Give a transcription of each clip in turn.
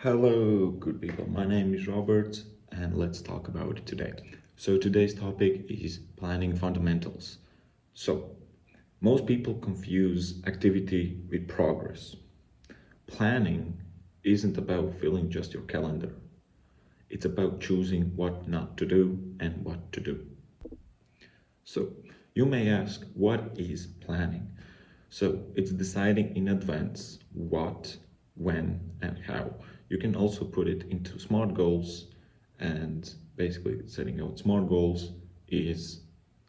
Hello, good people. My name is Robert, and let's talk about it today. So, today's topic is planning fundamentals. So, most people confuse activity with progress. Planning isn't about filling just your calendar, it's about choosing what not to do and what to do. So, you may ask, what is planning? So, it's deciding in advance what, when, and how. You can also put it into SMART goals, and basically, setting out SMART goals is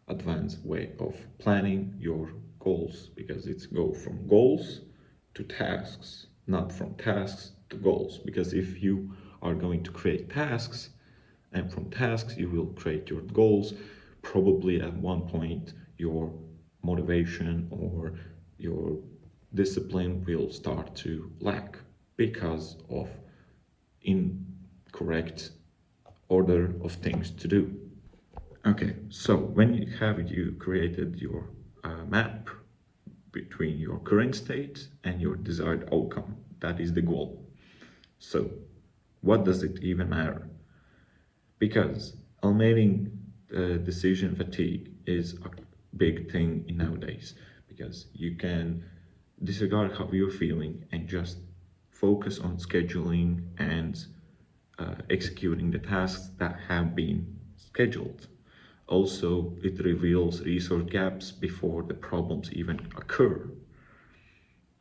advanced way of planning your goals because it's go from goals to tasks, not from tasks to goals. Because if you are going to create tasks, and from tasks you will create your goals, probably at one point your motivation or your discipline will start to lack because of incorrect order of things to do. Okay, so when you created your map between your current state and your desired outcome, that is the goal. So what does it even matter? Because eliminating decision fatigue is a big thing in nowadays, because you can disregard how you're feeling and just focus on scheduling and executing the tasks that have been scheduled. Also, it reveals resource gaps before the problems even occur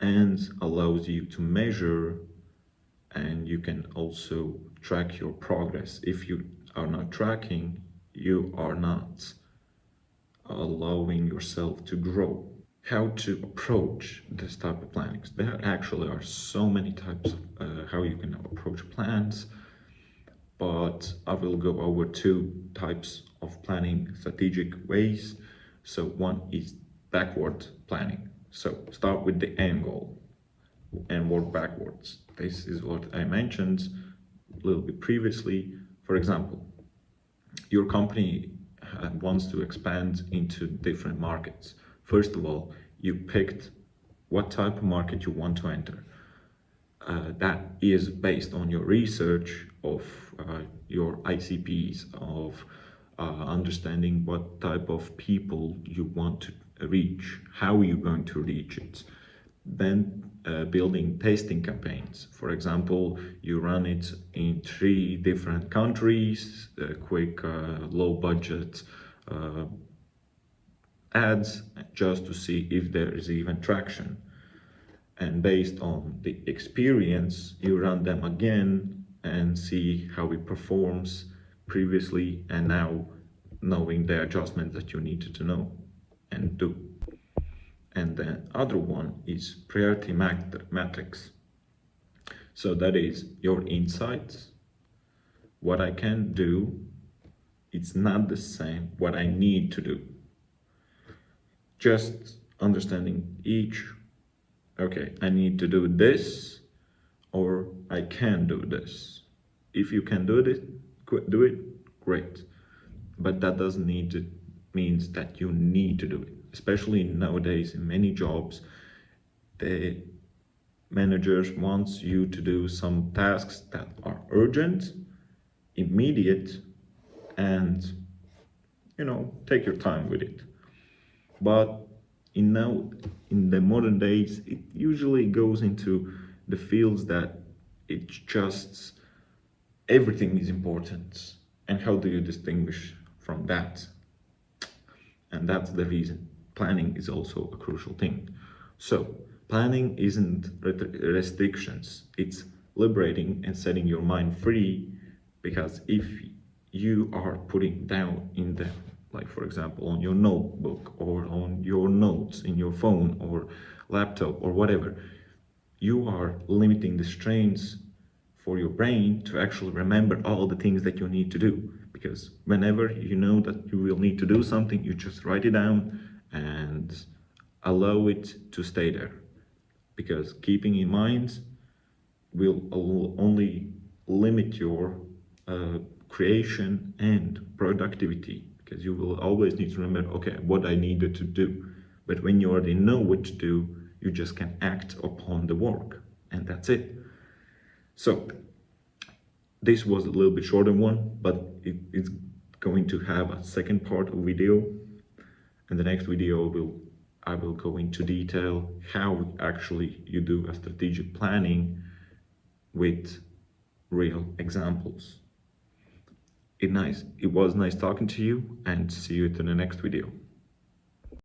and allows you to measure, and you can also track your progress. If you are not tracking, you are not allowing yourself to grow. How to approach this type of planning? There actually are so many types of how you can approach plans, but I will go over two types of planning strategic ways. So one is backward planning. So start with the end goal and work backwards. This is what I mentioned a little bit previously. For example, your company wants to expand into different markets. First of all, you picked what type of market you want to enter. That is based on your research of your ICPs, of understanding what type of people you want to reach, how you're going to reach it. Then building tasting campaigns. For example, you run it in 3 different countries, quick, low budget ads, just to see if there is even traction. And based on the experience, you run them again and see how it performs previously and now, knowing the adjustments that you needed to know and do. And the other one is priority matrix. So that is your insights, what I can do. It's not the same what I need to do. Just understanding each, okay, I need to do this, or I can do this. If you can do it, great. But that doesn't need to means that you need to do it. Especially nowadays in many jobs, the managers wants you to do some tasks that are urgent, immediate, and take your time with it. But in the modern days, it usually goes into the fields that it's just everything is important. And how do you distinguish from that? And that's the reason planning is also a crucial thing. So planning isn't restrictions, it's liberating and setting your mind free. Because if you are putting down in the, like for example, on your notebook or on your notes in your phone or laptop or whatever, you are limiting the strains for your brain to actually remember all the things that you need to do. Because whenever you know that you will need to do something, you just write it down and allow it to stay there. Because keeping in mind will only limit your creation and productivity, because you will always need to remember, okay, what I needed to do. But when you already know what to do, you just can act upon the work, and that's it. So This was a little bit shorter one, but it's going to have a second part of video. In the next video, I will go into detail how actually you do a strategic planning with real examples. It was nice talking to you, and see you in the next video.